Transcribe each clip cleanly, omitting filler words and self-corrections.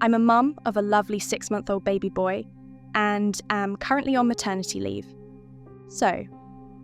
I'm a mum of a lovely 6-month-old baby boy and am currently on maternity leave. So,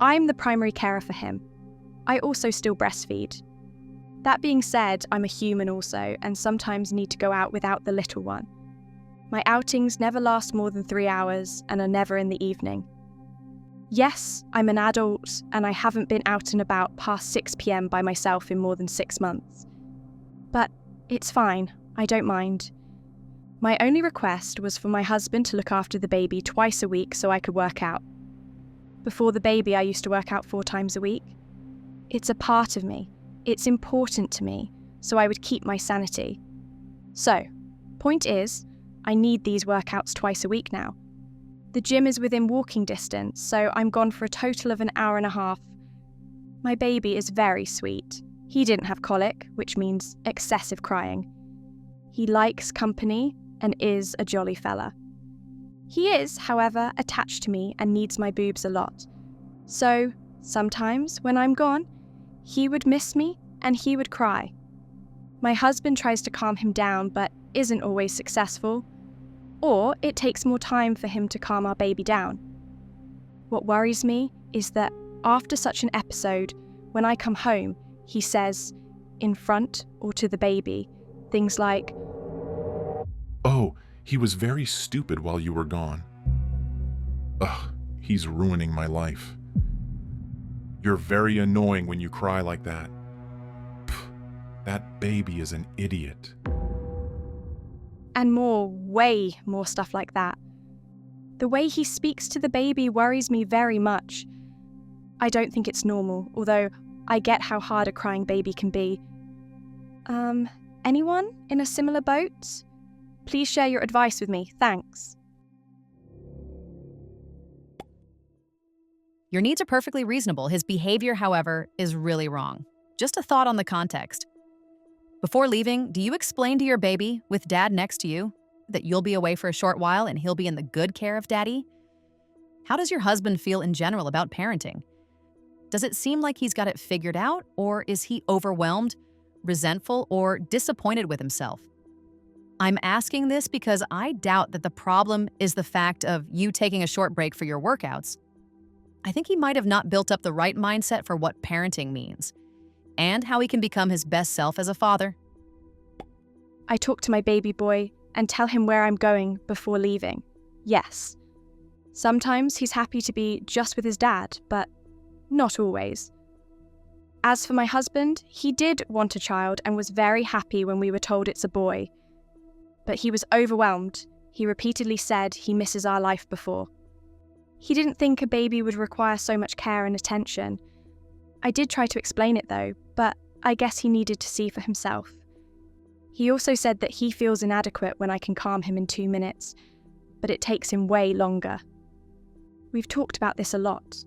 I'm the primary carer for him. I also still breastfeed. That being said, I'm a human also and sometimes need to go out without the little one. My outings never last more than 3 hours and are never in the evening. Yes, I'm an adult and I haven't been out and about past 6 p.m. by myself in more than 6 months. But it's fine, I don't mind. My only request was for my husband to look after the baby twice a week so I could work out. Before the baby, I used to work out 4 times a week. It's a part of me. It's important to me, so I would keep my sanity. So, point is, I need these workouts twice a week now. The gym is within walking distance, so I'm gone for a total of an hour and a half. My baby is very sweet. He didn't have colic, which means excessive crying. He likes company and is a jolly fella. He is, however, attached to me and needs my boobs a lot. So, sometimes, when I'm gone, he would miss me and he would cry. My husband tries to calm him down but isn't always successful. Or it takes more time for him to calm our baby down. What worries me is that after such an episode, when I come home, he says, in front or to the baby, things like, "Oh, he was very stupid while you were gone. Ugh, he's ruining my life. You're very annoying when you cry like that. Pff, that baby is an idiot." And more, way more stuff like that. The way he speaks to the baby worries me very much. I don't think it's normal, although I get how hard a crying baby can be. Anyone in a similar boat? Please share your advice with me, thanks. Your needs are perfectly reasonable. His behavior, however, is really wrong. Just a thought on the context. Before leaving, do you explain to your baby, with dad next to you, that you'll be away for a short while and he'll be in the good care of daddy? How does your husband feel in general about parenting? Does it seem like he's got it figured out, or is he overwhelmed, resentful, or disappointed with himself? I'm asking this because I doubt that the problem is the fact of you taking a short break for your workouts. I think he might have not built up the right mindset for what parenting means and how he can become his best self as a father. I talk to my baby boy and tell him where I'm going before leaving. Yes. Sometimes he's happy to be just with his dad, but not always. As for my husband, he did want a child and was very happy when we were told it's a boy. But he was overwhelmed. He repeatedly said he misses our life before. He didn't think a baby would require so much care and attention. I did try to explain it though, but I guess he needed to see for himself. He also said that he feels inadequate when I can calm him in 2 minutes, but it takes him way longer. We've talked about this a lot.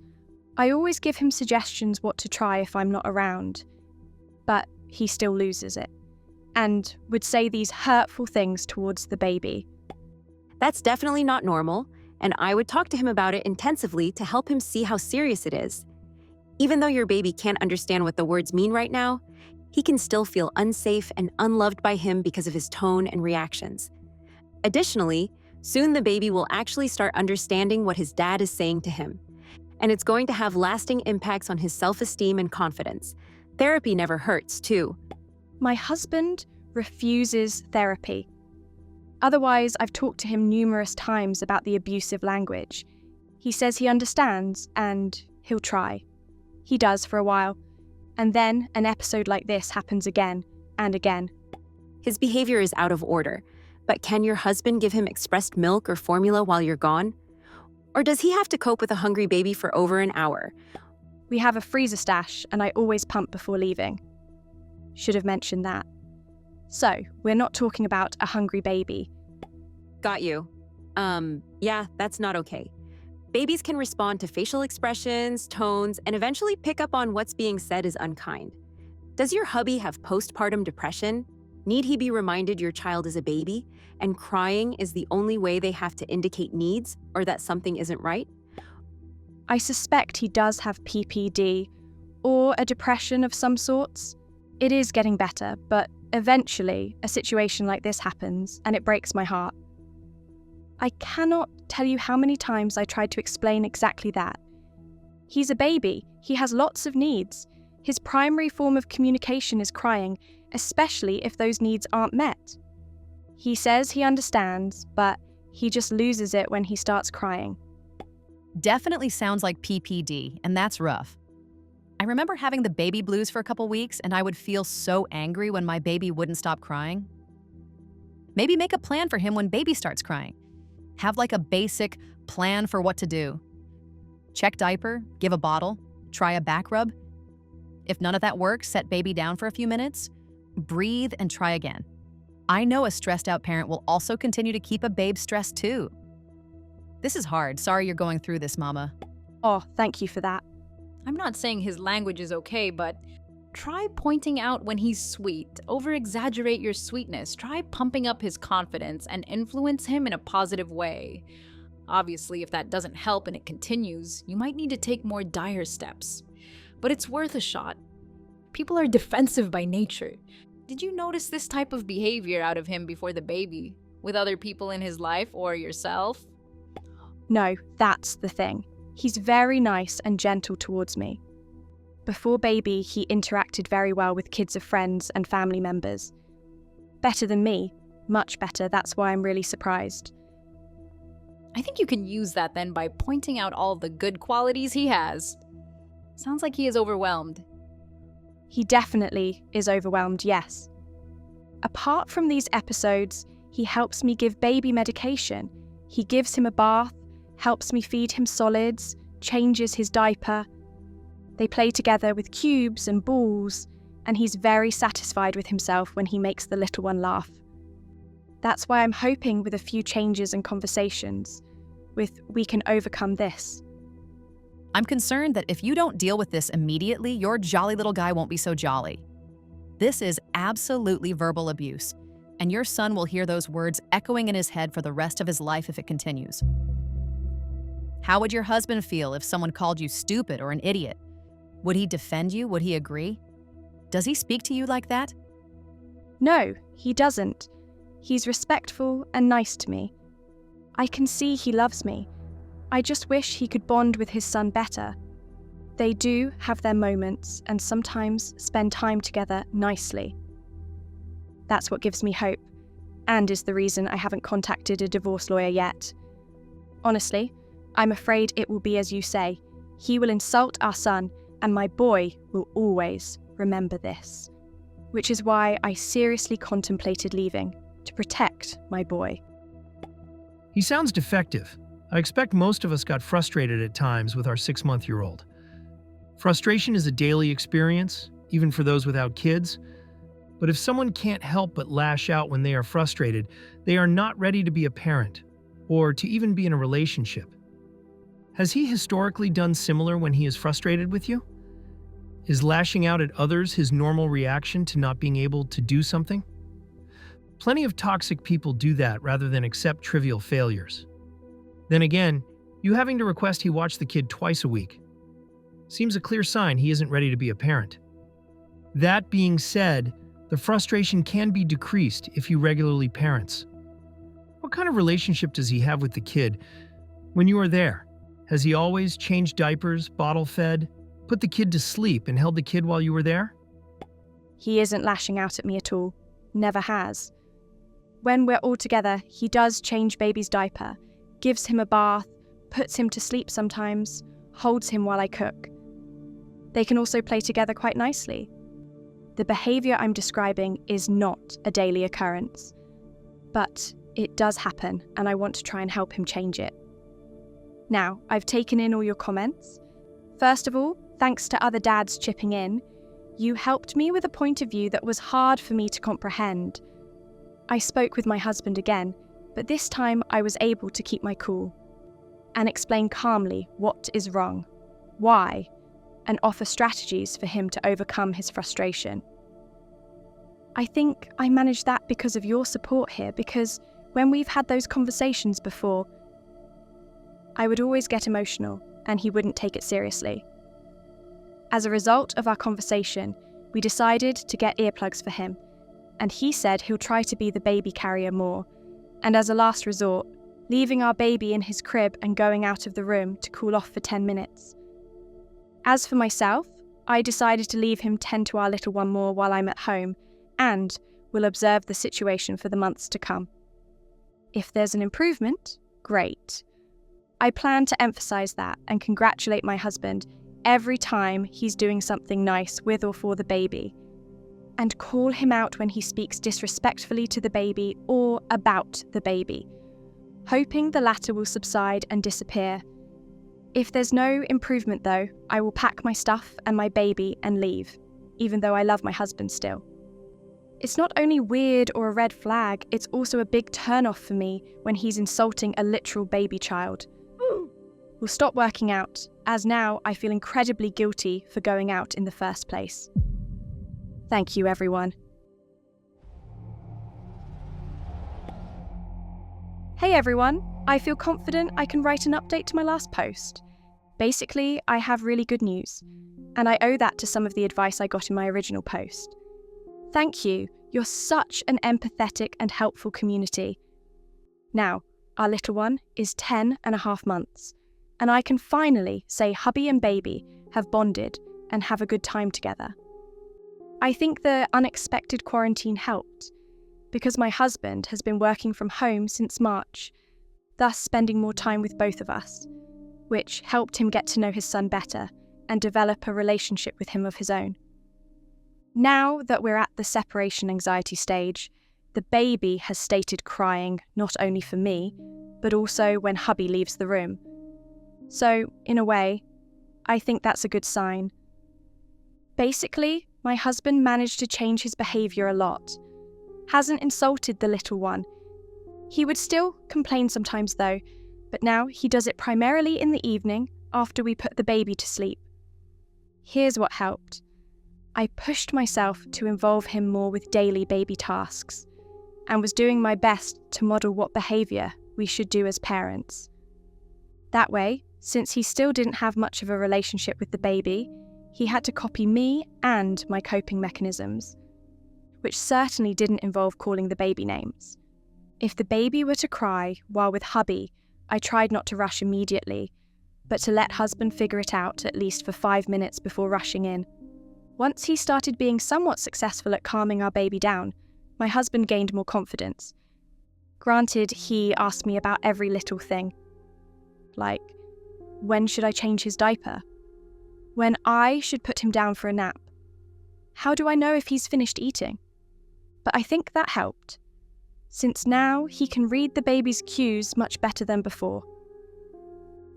I always give him suggestions what to try if I'm not around, but he still loses it, and would say these hurtful things towards the baby. That's definitely not normal, and I would talk to him about it intensively to help him see how serious it is. Even though your baby can't understand what the words mean right now, he can still feel unsafe and unloved by him because of his tone and reactions. Additionally, soon the baby will actually start understanding what his dad is saying to him, and it's going to have lasting impacts on his self-esteem and confidence. Therapy never hurts, too. My husband refuses therapy. Otherwise, I've talked to him numerous times about the abusive language. He says he understands and he'll try. He does for a while, and then an episode like this happens again and again. His behavior is out of order, but can your husband give him expressed milk or formula while you're gone? Or does he have to cope with a hungry baby for over an hour? We have a freezer stash and I always pump before leaving. Should have mentioned that. So, we're not talking about a hungry baby. Got you. Yeah, that's not okay. Babies can respond to facial expressions, tones, and eventually pick up on what's being said is unkind. Does your hubby have postpartum depression? Need he be reminded your child is a baby, and crying is the only way they have to indicate needs or that something isn't right? I suspect he does have PPD, or a depression of some sorts. It is getting better, but Eventually, a situation like this happens, and it breaks my heart. I cannot tell you how many times I tried to explain exactly that. He's a baby. He has lots of needs. His primary form of communication is crying, especially if those needs aren't met. He says he understands, but he just loses it when he starts crying. Definitely sounds like PPD, and that's rough. I remember having the baby blues for a couple weeks, and I would feel so angry when my baby wouldn't stop crying. Maybe make a plan for him when baby starts crying. Have like a basic plan for what to do. Check diaper, give a bottle, try a back rub. If none of that works, set baby down for a few minutes, breathe, and try again. I know a stressed out parent will also continue to keep a babe stressed too. This is hard. Sorry you're going through this, Mama. Oh, thank you for that. I'm not saying his language is okay, but try pointing out when he's sweet. Over-exaggerate your sweetness. Try pumping up his confidence and influence him in a positive way. Obviously, if that doesn't help and it continues, you might need to take more dire steps. But it's worth a shot. People are defensive by nature. Did you notice this type of behavior out of him before the baby, with other people in his life or yourself? No, that's the thing. He's very nice and gentle towards me. Before baby, he interacted very well with kids of friends and family members. Better than me, much better. That's why I'm really surprised. I think you can use that then by pointing out all the good qualities he has. Sounds like he is overwhelmed. He definitely is overwhelmed, yes. Apart from these episodes, he helps me give baby medication. He gives him a bath, helps me feed him solids, changes his diaper. They play together with cubes and balls, and he's very satisfied with himself when he makes the little one laugh. That's why I'm hoping with a few changes and conversations, we can overcome this. I'm concerned that if you don't deal with this immediately, your jolly little guy won't be so jolly. This is absolutely verbal abuse, and your son will hear those words echoing in his head for the rest of his life if it continues. How would your husband feel if someone called you stupid or an idiot? Would he defend you? Would he agree? Does he speak to you like that? No, he doesn't. He's respectful and nice to me. I can see he loves me. I just wish he could bond with his son better. They do have their moments and sometimes spend time together nicely. That's what gives me hope, and is the reason I haven't contacted a divorce lawyer yet. Honestly, I'm afraid it will be as you say. He will insult our son, and my boy will always remember this. Which is why I seriously contemplated leaving, to protect my boy. He sounds defective. I expect most of us got frustrated at times with our 6-month-old. Frustration is a daily experience, even for those without kids. But if someone can't help but lash out when they are frustrated, they are not ready to be a parent, or to even be in a relationship. Has he historically done similar when he is frustrated with you? Is lashing out at others his normal reaction to not being able to do something? Plenty of toxic people do that rather than accept trivial failures. Then again, you having to request he watch the kid twice a week seems a clear sign he isn't ready to be a parent. That being said, the frustration can be decreased if you regularly parents. What kind of relationship does he have with the kid when you are there? Has he always changed diapers, bottle fed, put the kid to sleep, and held the kid while you were there? He isn't lashing out at me at all. Never has. When we're all together, he does change baby's diaper, gives him a bath, puts him to sleep sometimes, holds him while I cook. They can also play together quite nicely. The behaviour I'm describing is not a daily occurrence, but it does happen, and I want to try and help him change it. Now, I've taken in all your comments. First of all, thanks to other dads chipping in, you helped me with a point of view that was hard for me to comprehend. I spoke with my husband again, but this time I was able to keep my cool and explain calmly what is wrong, why, and offer strategies for him to overcome his frustration. I think I managed that because of your support here, because when we've had those conversations before, I would always get emotional and he wouldn't take it seriously. As a result of our conversation, we decided to get earplugs for him. and he said he'll try to be the baby carrier more, and as a last resort, leaving our baby in his crib and going out of the room to cool off for 10 minutes. As for myself, I decided to leave him tend to our little one more while I'm at home, and will observe the situation for the months to come. If there's an improvement, great. I plan to emphasize that and congratulate my husband every time he's doing something nice with or for the baby, and call him out when he speaks disrespectfully to the baby or about the baby, hoping the latter will subside and disappear. If there's no improvement though, I will pack my stuff and my baby and leave, even though I love my husband still. It's not only weird or a red flag, it's also a big turn-off for me when he's insulting a literal baby child. We'll stop working out, as now I feel incredibly guilty for going out in the first place. Thank you, everyone. Hey everyone, I feel confident I can write an update to my last post. Basically, I have really good news, and I owe that to some of the advice I got in my original post. Thank you, you're such an empathetic and helpful community. Now, our little one is 10.5 months, and I can finally say hubby and baby have bonded and have a good time together. I think the unexpected quarantine helped, because my husband has been working from home since March, thus spending more time with both of us, which helped him get to know his son better and develop a relationship with him of his own. Now that we're at the separation anxiety stage, the baby has stated crying not only for me, but also when hubby leaves the room. So, in a way, I think that's a good sign. Basically, my husband managed to change his behaviour a lot. Hasn't insulted the little one. He would still complain sometimes though, but now he does it primarily in the evening after we put the baby to sleep. Here's what helped. I pushed myself to involve him more with daily baby tasks, and was doing my best to model what behaviour we should do as parents. That way, since he still didn't have much of a relationship with the baby, he had to copy me and my coping mechanisms, which certainly didn't involve calling the baby names. If the baby were to cry while with hubby, I tried not to rush immediately, but to let husband figure it out at least for 5 minutes before rushing in. Once he started being somewhat successful at calming our baby down, my husband gained more confidence. Granted, he asked me about every little thing. Like, when should I change his diaper? When I should put him down for a nap? How do I know if he's finished eating? But I think that helped, since now he can read the baby's cues much better than before.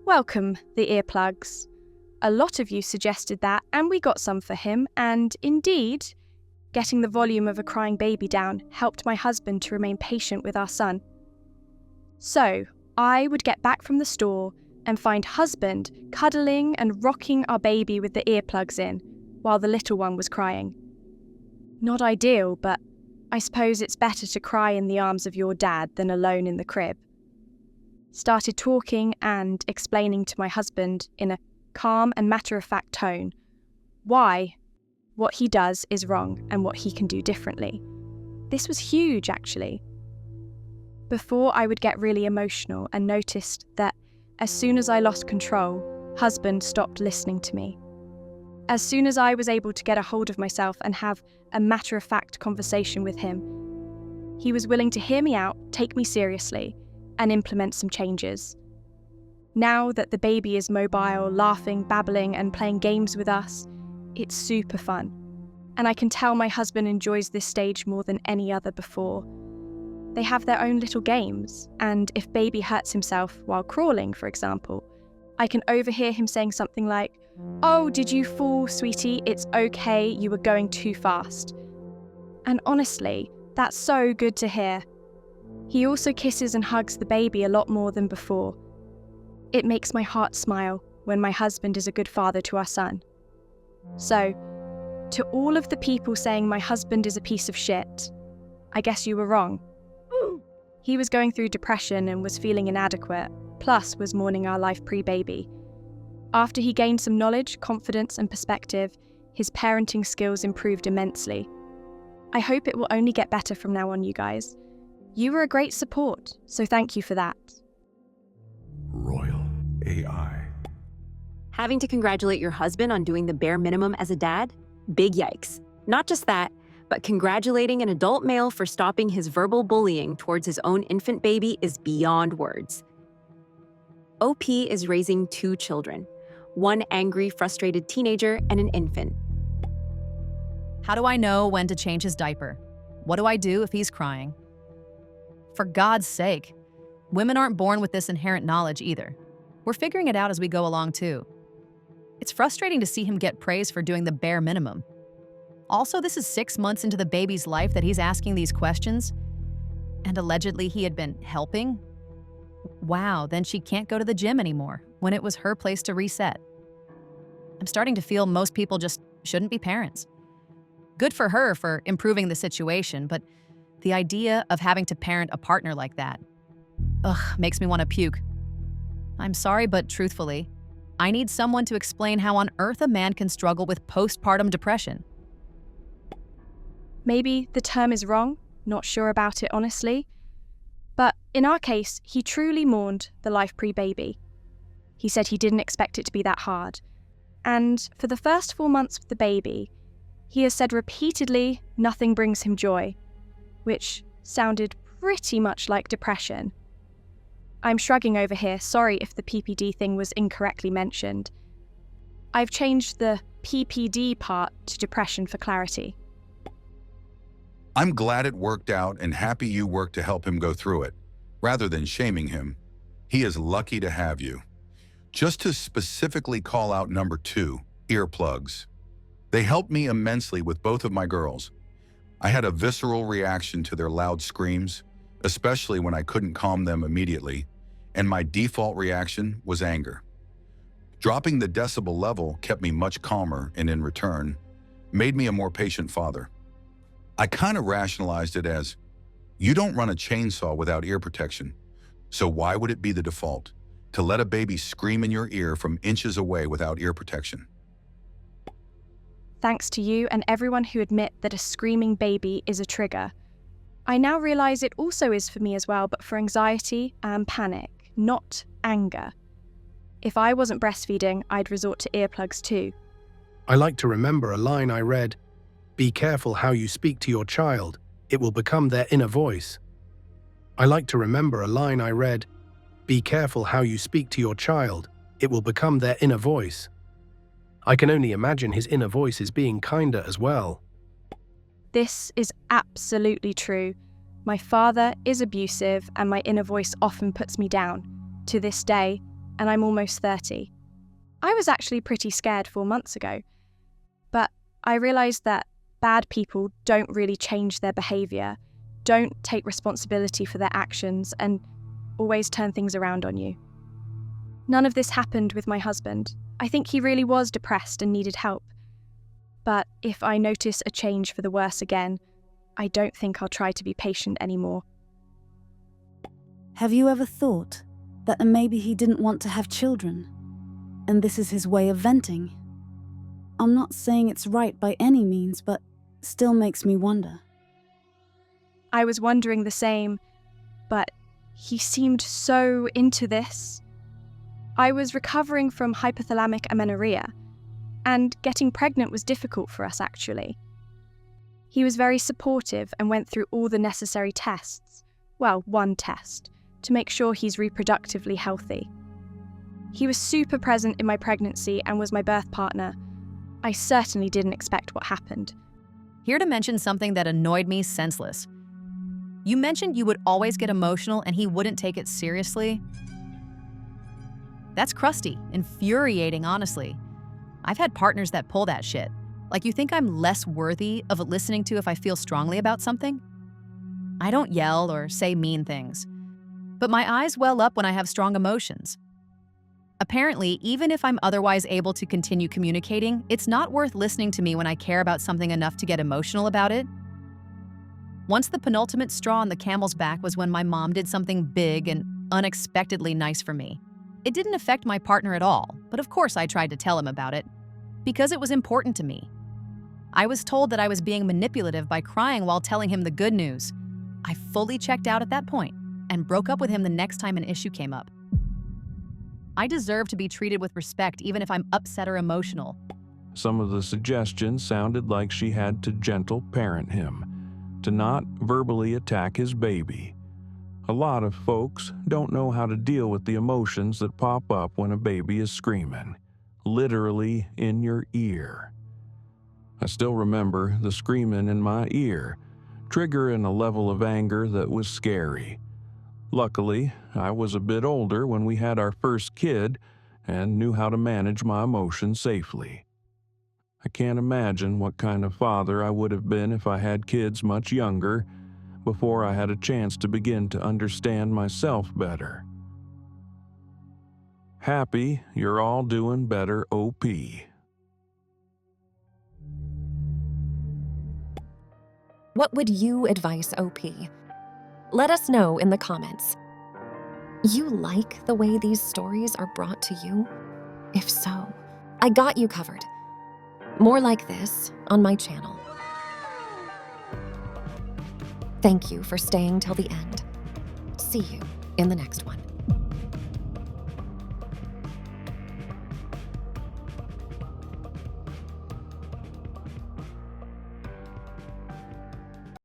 Welcome, the earplugs. A lot of you suggested that, and we got some for him, and indeed, getting the volume of a crying baby down helped my husband to remain patient with our son. So, I would get back from the store and find husband cuddling and rocking our baby with the earplugs in, while the little one was crying. Not ideal, but I suppose it's better to cry in the arms of your dad than alone in the crib. Started talking and explaining to my husband in a calm and matter-of-fact tone why what he does is wrong and what he can do differently. This was huge, actually. Before, I would get really emotional and noticed that as soon as I lost control, husband stopped listening to me. As soon as I was able to get a hold of myself and have a matter-of-fact conversation with him, he was willing to hear me out, take me seriously, and implement some changes. Now that the baby is mobile, laughing, babbling, and playing games with us, it's super fun. And I can tell my husband enjoys this stage more than any other before. They have their own little games, and if baby hurts himself while crawling, for example, I can overhear him saying something like, "Oh, did you fall, sweetie? It's okay, you were going too fast." And honestly, that's so good to hear. He also kisses and hugs the baby a lot more than before. It makes my heart smile when my husband is a good father to our son. So, to all of the people saying my husband is a piece of shit, I guess you were wrong. He was going through depression and was feeling inadequate, plus was mourning our life pre-baby. After he gained some knowledge, confidence, and perspective, his parenting skills improved immensely. I hope it will only get better from now on, you guys. You were a great support, so thank you for that. Royal A.I. Having to congratulate your husband on doing the bare minimum as a dad? Big yikes. Not just that, but congratulating an adult male for stopping his verbal bullying towards his own infant baby is beyond words. OP is raising 2 children, one angry, frustrated teenager and an infant. How do I know when to change his diaper? What do I do if he's crying? For God's sake, women aren't born with this inherent knowledge either. We're figuring it out as we go along too. It's frustrating to see him get praise for doing the bare minimum. Also, this is 6 months into the baby's life that he's asking these questions, and allegedly he had been helping. Wow, then she can't go to the gym anymore when it was her place to reset. I'm starting to feel most people just shouldn't be parents. Good for her for improving the situation, but the idea of having to parent a partner like that, makes me want to puke. I'm sorry, but truthfully, I need someone to explain how on earth a man can struggle with postpartum depression. Maybe the term is wrong, not sure about it honestly. But in our case, he truly mourned the life pre-baby. He said he didn't expect it to be that hard. And for the first 4 months with the baby, he has said repeatedly nothing brings him joy, which sounded pretty much like depression. I'm shrugging over here, sorry if the PPD thing was incorrectly mentioned. I've changed the PPD part to depression for clarity. I'm glad it worked out and happy you worked to help him go through it. Rather than shaming him, he is lucky to have you. Just to specifically call out number 2, earplugs. They helped me immensely with both of my girls. I had a visceral reaction to their loud screams, especially when I couldn't calm them immediately, and my default reaction was anger. Dropping the decibel level kept me much calmer and in return, made me a more patient father. I kind of rationalized it as, you don't run a chainsaw without ear protection, so why would it be the default to let a baby scream in your ear from inches away without ear protection? Thanks to you and everyone who admit that a screaming baby is a trigger. I now realize it also is for me as well, but for anxiety and panic, not anger. If I wasn't breastfeeding, I'd resort to earplugs too. I like to remember a line I read, "Be careful how you speak to your child, it will become their inner voice." I like to remember a line I read, "Be careful how you speak to your child, it will become their inner voice." I can only imagine his inner voice is being kinder as well. This is absolutely true. My father is abusive and my inner voice often puts me down, to this day, and I'm almost 30. I was actually pretty scared 4 months ago, but I realised that bad people don't really change their behaviour, don't take responsibility for their actions, and always turn things around on you. None of this happened with my husband. I think he really was depressed and needed help. But if I notice a change for the worse again, I don't think I'll try to be patient anymore. Have you ever thought that maybe he didn't want to have children, and this is his way of venting? I'm not saying it's right by any means, but still makes me wonder. I was wondering the same, but he seemed so into this. I was recovering from hypothalamic amenorrhea, and getting pregnant was difficult for us actually. He was very supportive and went through all the necessary tests, well, one test, to make sure he's reproductively healthy. He was super present in my pregnancy and was my birth partner. I certainly didn't expect what happened. Here to mention something that annoyed me senseless. You mentioned you would always get emotional and he wouldn't take it seriously. That's crusty, infuriating, honestly. I've had partners that pull that shit. Like, you think I'm less worthy of listening to if I feel strongly about something? I don't yell or say mean things, but my eyes well up when I have strong emotions. Apparently, even if I'm otherwise able to continue communicating, it's not worth listening to me when I care about something enough to get emotional about it. Once the penultimate straw on the camel's back was when my mom did something big and unexpectedly nice for me. It didn't affect my partner at all, but of course I tried to tell him about it, because it was important to me. I was told that I was being manipulative by crying while telling him the good news. I fully checked out at that point and broke up with him the next time an issue came up. I deserve to be treated with respect even if I'm upset or emotional. Some of the suggestions sounded like she had to gentle parent him, to not verbally attack his baby. A lot of folks don't know how to deal with the emotions that pop up when a baby is screaming, literally in your ear. I still remember the screaming in my ear, triggering a level of anger that was scary. Luckily, I was a bit older when we had our first kid and knew how to manage my emotions safely. I can't imagine what kind of father I would have been if I had kids much younger, before I had a chance to begin to understand myself better. Happy you're all doing better, OP. What would you advise OP? Let us know in the comments. You like the way these stories are brought to you? If so, I got you covered. More like this on my channel. Thank you for staying till the end. See you in the next one.